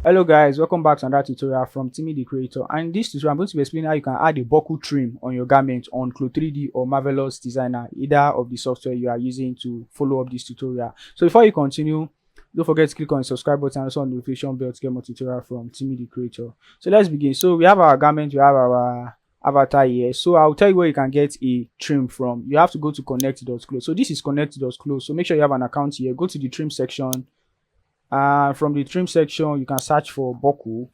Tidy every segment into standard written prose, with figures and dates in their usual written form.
Hello guys, welcome back to another tutorial from Timmy the Creator. And in this tutorial, I'm going to be explaining how you can add a buckle trim on your garment on CLO 3D or Marvelous Designer, either of the software you are using to follow up this tutorial. So before you continue, don't forget to click on the subscribe button and also on the notification bell to get more tutorial from Timmy the Creator. So let's begin. So we have our garment, we have our avatar here. So I'll tell you where you can get a trim from. You have to go to connect.clo. So this is connect.clo. So make sure you have an account here. Go to the trim section. From the trim section you can search for buckle.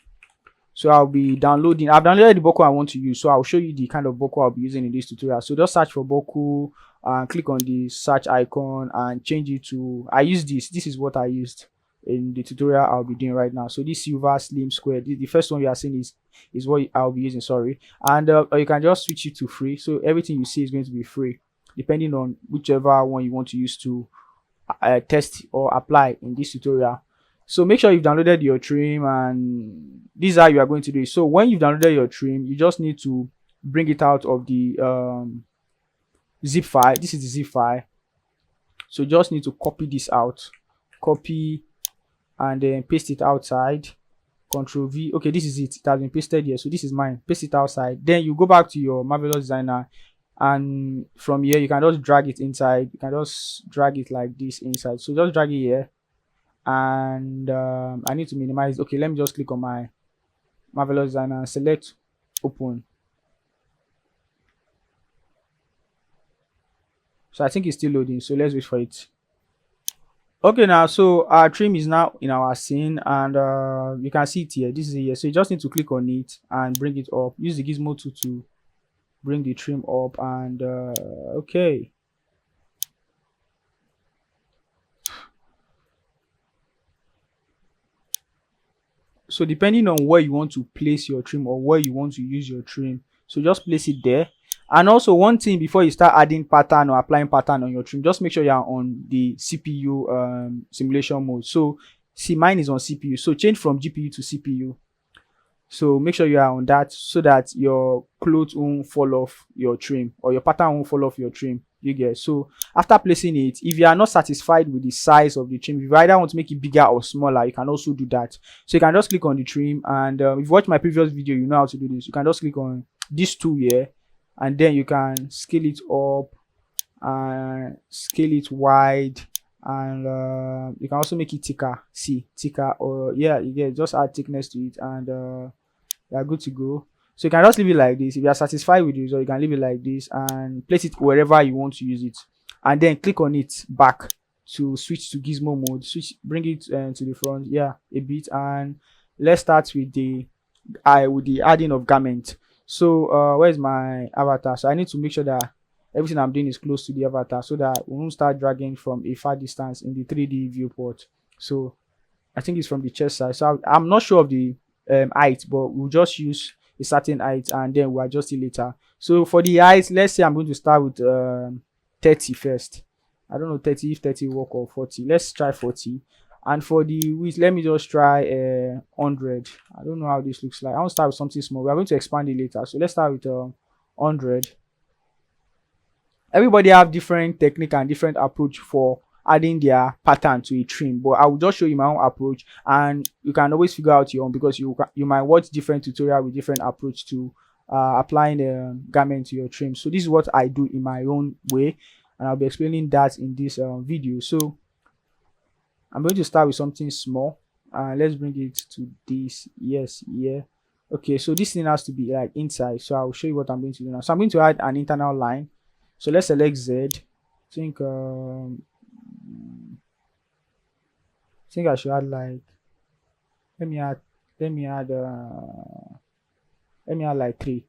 So I've downloaded the buckle I want to use, so I'll show you the kind of buckle I'll be using in this tutorial. So just search for buckle and click on the search icon and change it to, I use this is what I used in the tutorial I'll be doing right now. So this silver slim square, the first one you are seeing is what I'll be using, sorry. And you can just switch it to free, so everything you see is going to be free depending on whichever one you want to use to test or apply in this tutorial. So make sure you've downloaded your trim, and this is how you are going to do it. So when you've downloaded your trim, you just need to bring it out of the zip file. This is the zip file. So you just need to copy this out, copy, and then paste it outside. Control V. Okay, this is it. It has been pasted here. So this is mine. Paste it outside. Then you go back to your Marvelous Designer, and from here you can just drag it inside. You can just drag it like this inside. So just drag it here. And I need to minimize. Okay, let me just click on my Marvelous Designer and select open. So I think it's still loading, so let's wait for it. Okay, now so our trim is now in our scene, and you can see it here. This is it here. So you just need to click on it and bring it up. Use the gizmo tool to bring the trim up, and okay. So depending on where you want to place your trim or where you want to use your trim, so just place it there. And also one thing, before you start adding pattern or applying pattern on your trim, just make sure you are on the CPU simulation mode. So see, mine is on CPU, so change from GPU to CPU. So make sure you are on that so that your clothes won't fall off your trim or your pattern won't fall off your trim. You get. So after placing it, if you are not satisfied with the size of the trim, if you either want to make it bigger or smaller, you can also do that. So you can just click on the trim, and if you watch my previous video, you know how to do this. You can just click on this tool here, and then you can scale it up and scale it wide, and you can also make it thicker. See, thicker, or yeah, you get, just add thickness to it, and you are good to go. So you can just leave it like this. If you are satisfied with the result, you can leave it like this and place it wherever you want to use it, and then click on it back to switch to gizmo mode. Bring it to the front, yeah, a bit, and let's start with the adding of garment. So where's my avatar? So I need to make sure that everything I'm doing is close to the avatar so that we won't start dragging from a far distance in the 3D viewport. So I think it's from the chest side. So I'm not sure of the height, but we'll just use a certain height and then we'll adjust it later. So for the height, let's say I'm going to start with 30 first. I don't know 30 if 30 work, or 40. Let's try 40. And for the width, let me just try 100. I don't know how this looks like. I want to start with something small. We are going to expand it later. So let's start with 100. Everybody have different technique and different approach for adding their pattern to a trim, but I will just show you my own approach, and you can always figure out your own, because you might watch different tutorial with different approach to applying a garment to your trim. So this is what I do in my own way, and I'll be explaining that in this video. So I'm going to start with something small, and let's bring it to this. Yes, yeah. Okay, so this thing has to be like inside, so I'll show you what I'm going to do now. So I'm going to add an internal line. So let's select Z. I think I should add like, let me add like 3.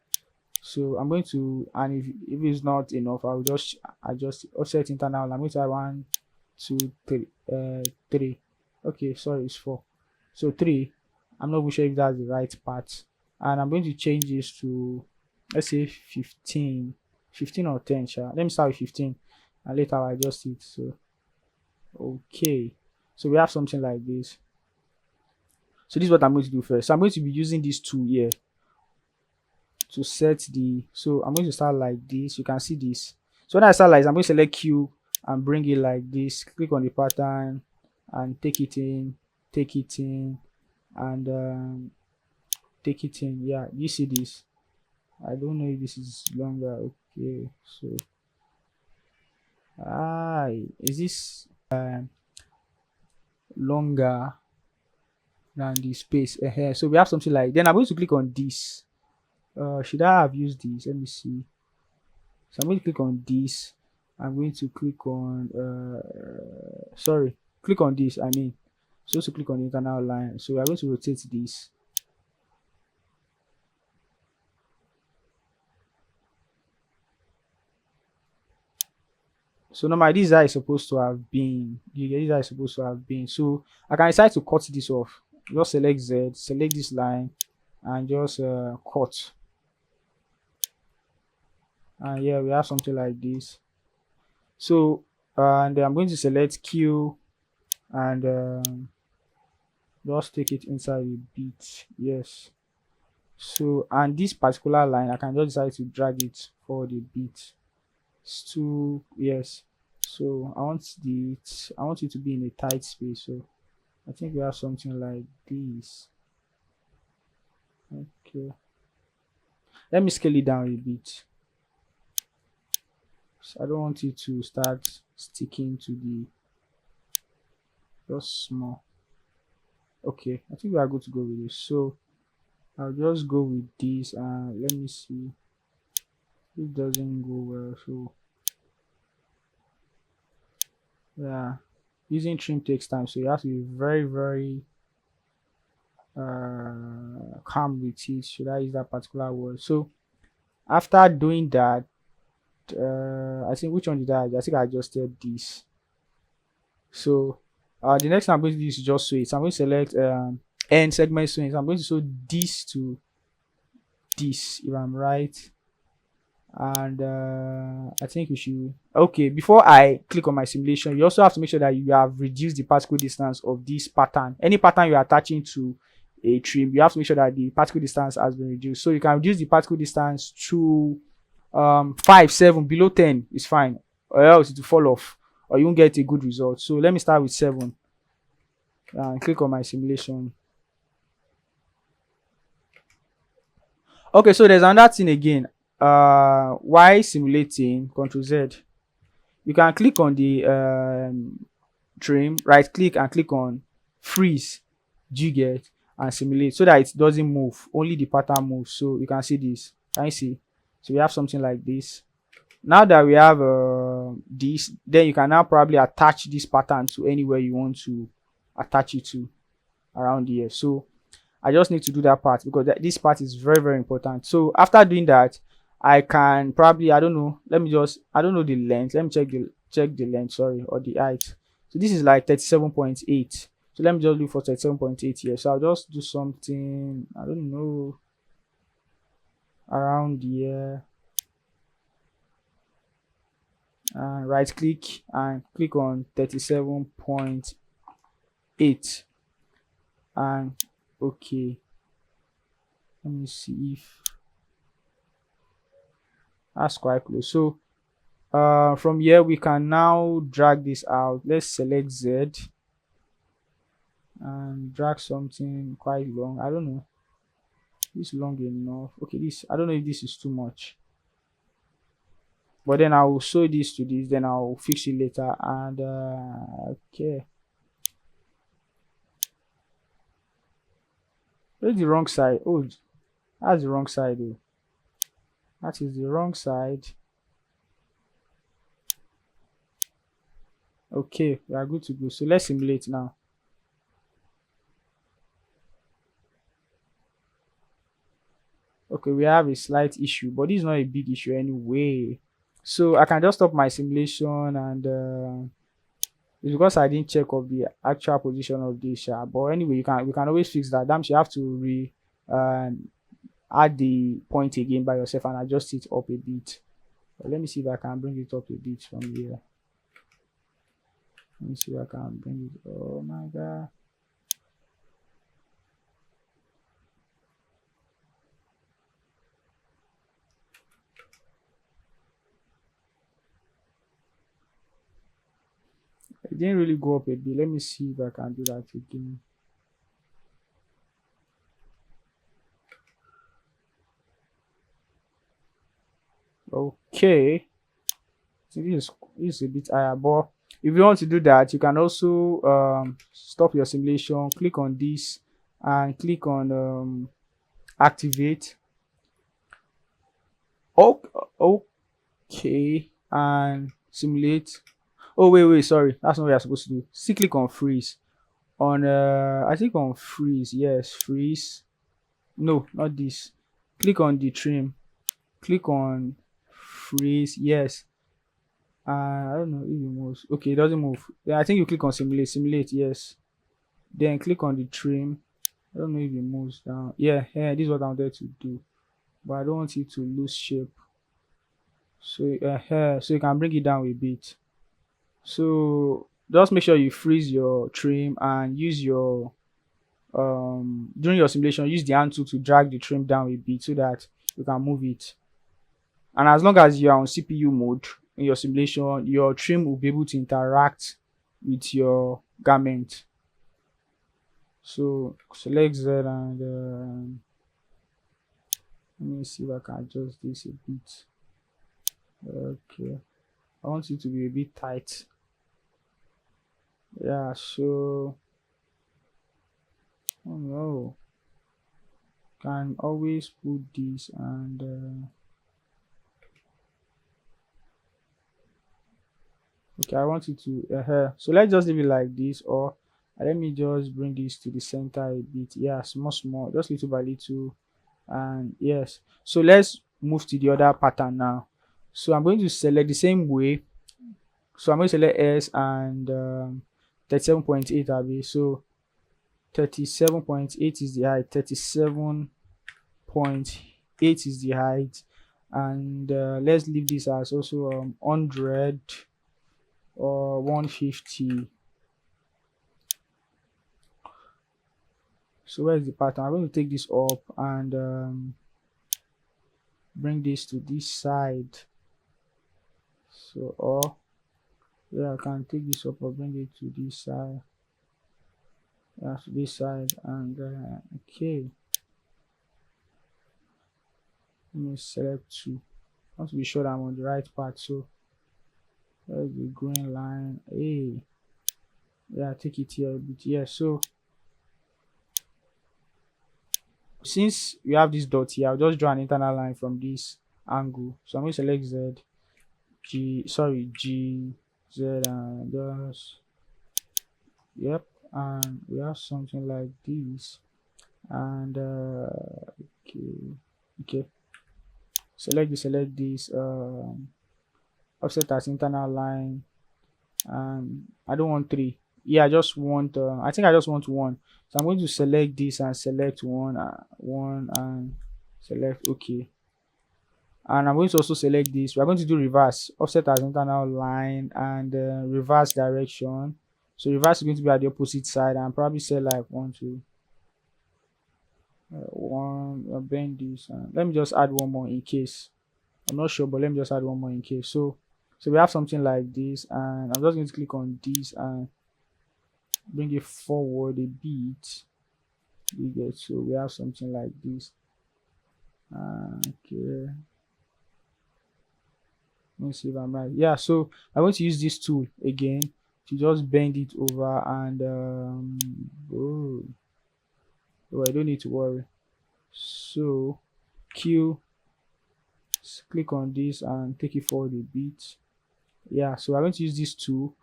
So I'm going to, and if it's not enough, I'll just adjust offset internal. I'm going to add 1 2 3 3. Okay, sorry, it's 4. So 3. I'm not even sure if that's the right part, and I'm going to change this to, let's say 15 or 10. Let me start with 15 and later I'll adjust it. So okay, so we have something like this. So this is what I'm going to do first. So I'm going to be using this tool here to set the, so I'm going to start like this. You can see this. So when I start like this, I'm going to select Q and bring it like this. Click on the pattern and take it in, and take it in. Yeah, you see this. I don't know if this is longer. Okay, so is this longer than the space ahead? So we have something like, then I'm going to click on this. Should I have used this? Let me see. So I'm going to click on this. I'm going to click on sorry, click on this. I mean, so to click on the internal line. So we are going to rotate this. So normally this is how it's supposed to have been. You get, this is how it's supposed to have been. So I can decide to cut this off. Just select Z, select this line, and just cut. And yeah, we have something like this. So and I'm going to select Q and just take it inside a bit. Yes. So and this particular line, I can just decide to drag it forward a bit. It's too, yes. So I want it to be in a tight space. So I think we have something like this. Okay. Let me scale it down a bit. So I don't want it to start sticking to the, just small. Okay, I think we are good to go with this. So I'll just go with this and let me see. It doesn't go well. So yeah, using trim takes time, so you have to be very, very calm with it. Should I use that particular word? So after doing that, I think, which one did I think I adjusted this. So the next thing I'm going to do is just switch. So I'm going to select end segment swing. So I'm going to show this to this, if I'm right. And I think we should, okay, before I click on my simulation, you also have to make sure that you have reduced the particle distance of this pattern. Any pattern you're attaching to a trim, you have to make sure that the particle distance has been reduced. So you can reduce the particle distance to 5, 7, below 10 is fine, or else it will fall off or you won't get a good result. So let me start with 7 and click on my simulation. Okay, so there's another thing again. While simulating, Ctrl Z, you can click on the trim, right click and click on freeze, do you get, and simulate, so that it doesn't move, only the pattern moves. So you can see this, can you see? So we have something like this. Now that we have this, then you can now probably attach this pattern to anywhere you want to attach it to around here. So I just need to do that part because this part is very, very important. So after doing that, I can probably, I don't know, let me just, I don't know the length, let me check the length, sorry, or the height. So this is like 37.8. So let me just look for 37.8 here. So I'll just do something, I don't know, around here. And right click and click on 37.8 and okay, let me see if that's quite close. So from here we can now drag this out. Let's select Z and drag something quite long. I don't know, this long enough. Okay, this, I don't know if this is too much, but then I will sew this to this, then I'll fix it later. And okay, where's the wrong side? Oh, that's the wrong side though. That is the wrong side. Okay, we are good to go. So let's simulate now. Okay, we have a slight issue, but this is not a big issue anyway. So I can just stop my simulation, and it's because I didn't check of the actual position of this. But anyway, we can always fix that. Damn, you have to add the point again by yourself and adjust it up a bit. But let me see if I can bring it up a bit from here. Let me see if I can bring it. Oh my god. It didn't really go up a bit. Let me see if I can do that again. Okay, so this is a bit higher, but if you want to do that, you can also stop your simulation, click on this, and click on activate. Oh, okay, and simulate. Oh, wait, sorry, that's not what you're supposed to do. Still click on freeze. On I think on freeze, yes, freeze. No, not this. Click on the trim. Click on freeze, yes. I don't know if it moves. Okay, it doesn't move. Yeah, I think you click on simulate, yes. Then click on the trim. I don't know if it moves down. Yeah, this is what I wanted to do, but I don't want it to lose shape. So you can bring it down a bit. So just make sure you freeze your trim and use your during your simulation, use the hand tool to drag the trim down a bit so that you can move it. And as long as you are on CPU mode in your simulation, your trim will be able to interact with your garment. So select Z and let me see if I can adjust this a bit. Okay, I want it to be a bit tight. Yeah, so oh no, can always put this and okay, I want it to so let's just leave it like this, or let me just bring this to the center a bit. Yeah, small, just little by little. And yes, so let's move to the other pattern now. So I'm going to select the same way. So I'm going to select S and 37.8 Abi. So 37.8 is the height, 37.8 is the height, and let's leave this as also 100 or 150. So where is the pattern? I'm going to take this up and bring this to this side. So or yeah, I can take this up or bring it to this side. Yeah, to this side, and okay, let me select two. I want to be sure that I'm on the right path. So there's the green line. Hey, yeah, take it here a bit. Yeah, so since we have this dot here, I'll just draw an internal line from this angle. So I'm going to select G, Z, and just yep, and we have something like this, and okay, select this offset as internal line, and I don't want three. Yeah, I just want I think I just want one. So I'm going to select this and select one and select okay. And I'm going to also select this. We're going to do reverse, offset as internal line, and reverse direction. So reverse is going to be at the opposite side, and probably say like one, two, one, bend this, and let me just add one more in case. I'm not sure, but let me just add one more in case. So we have something like this, and I'm just going to click on this and bring it forward a bit. You get, so we have something like this. Okay, let me see if I'm right. Yeah, so I'm going to use this tool again to just bend it over, and oh, I don't need to worry. So Q, click on this and take it forward a bit. Yeah, so I'm going to use this tool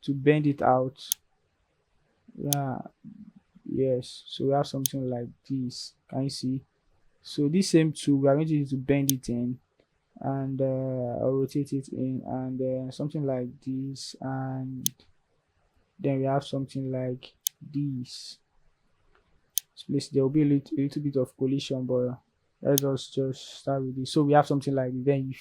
to bend it out. Yeah, yes, so we have something like this. Can you see? So this same tool, we are going to use to bend it in, and I'll rotate it in, and something like this, and then we have something like this. Please, there will be a little bit of collision, but let's just start with this. So we have something like this.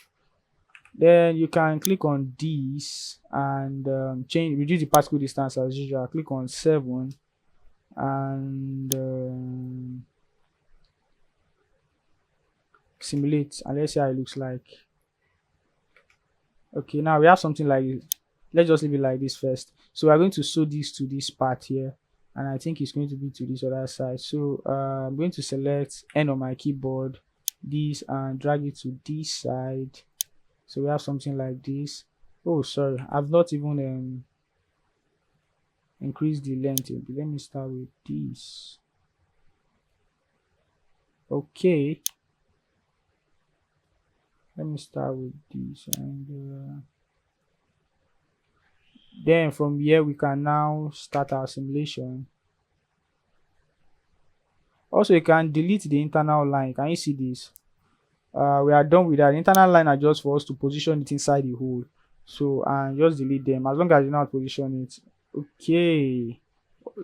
Then you can click on this and reduce the particle distance as usual. Click on 7 and simulate, and let's see how it looks like. Okay, now we have something like this. Let's just leave it like this first. So we're going to sew this to this part here, and I think it's going to be to this other side. So I'm going to select N on my keyboard, this and drag it to this side. So we have something like this. Oh, sorry, I've not even increased the length. Let me start with this. Okay, let me start with this, and then from here we can now start our simulation. Also, you can delete the internal line. Can you see this? We are done with that. The internal line are just for us to position it inside the hole. So and just delete them as long as you know how to position it. Okay,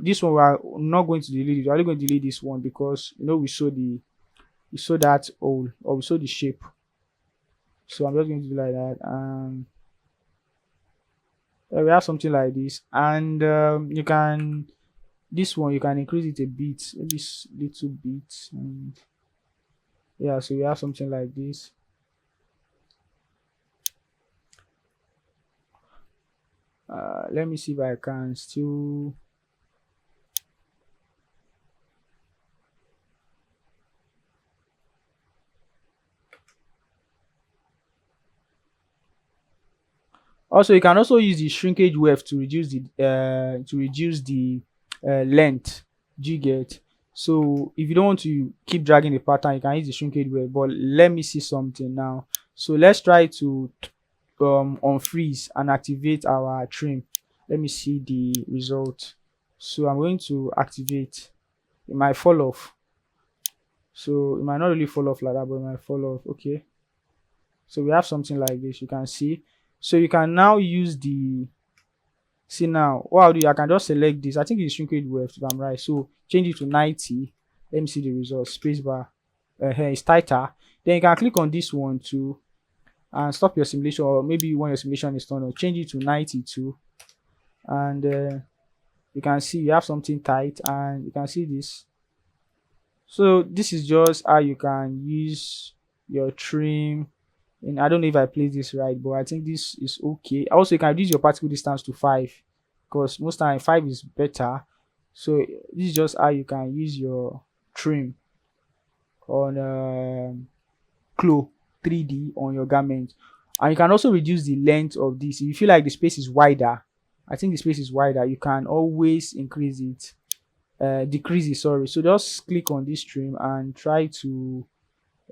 this one we are not going to delete it. We're only going to delete this one because we saw that hole, or we saw the shape. So I'm just going to do like that, and we have something like this. And you can this one you can increase it a bit, maybe little bit, and yeah, so we have something like this. Let me see if I can still. Also, you can also use the shrinkage wave to reduce the length. Do you get? So if you don't want to keep dragging the pattern, you can use the shrinkage wave. But let me see something now. So let's try to unfreeze and activate our trim. Let me see the result. So I'm going to activate. It might fall off. So it might not really fall off like that, but it might fall off. Okay. So we have something like this. You can see. So you can now use see now what I'll do, I can just select this. I think it's shrinkage wave if I'm right. So change it to 90. Let me see the result. Spacebar. Here it's tighter. Then you can click on this one too and stop your simulation, or maybe when your simulation is done, or change it to 92. And you can see you have something tight, and you can see this. So this is just how you can use your trim. And I don't know if I placed this right, but I think this is okay. Also, you can reduce your particle distance to 5 because most time 5 is better. So this is just how you can use your trim on CLO 3D on your garment. And you can also reduce the length of this. If you feel like the space is wider, I think the space is wider, you can always increase it, decrease it, sorry. So just click on this trim and try to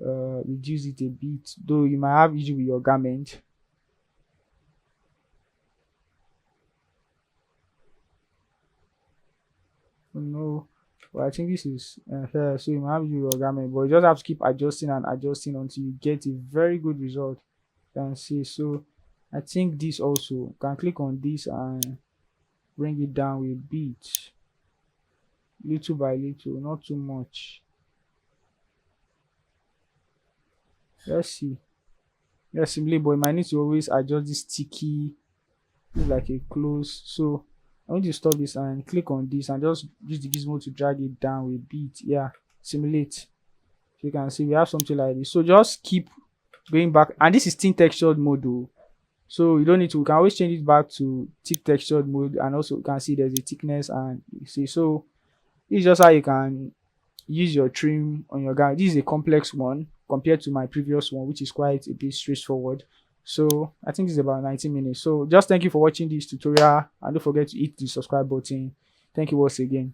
reduce it a bit, though you might have issue with your garment. No, but I think this is here, so you might have issue with your garment, but you just have to keep adjusting and adjusting until you get a very good result. You can see. So I think this also can click on this and bring it down a bit, little by little, not too much. Let's see. Yes, simply, but you might need to always adjust this sticky, like a close. So I want you to stop this and click on this and just use the gizmo to drag it down a bit. Yeah, simulate. So you can see we have something like this. So just keep going back, and this is thin textured mode though. So you don't need to, we can always change it back to thick textured mode, and also you can see there's a thickness, and you see, so this is just how you can use your trim on your gown. This is a complex one compared to my previous one, which is quite a bit straightforward. So I think it's about 19 minutes. So just thank you for watching this tutorial, and don't forget to hit the subscribe button. Thank you once again.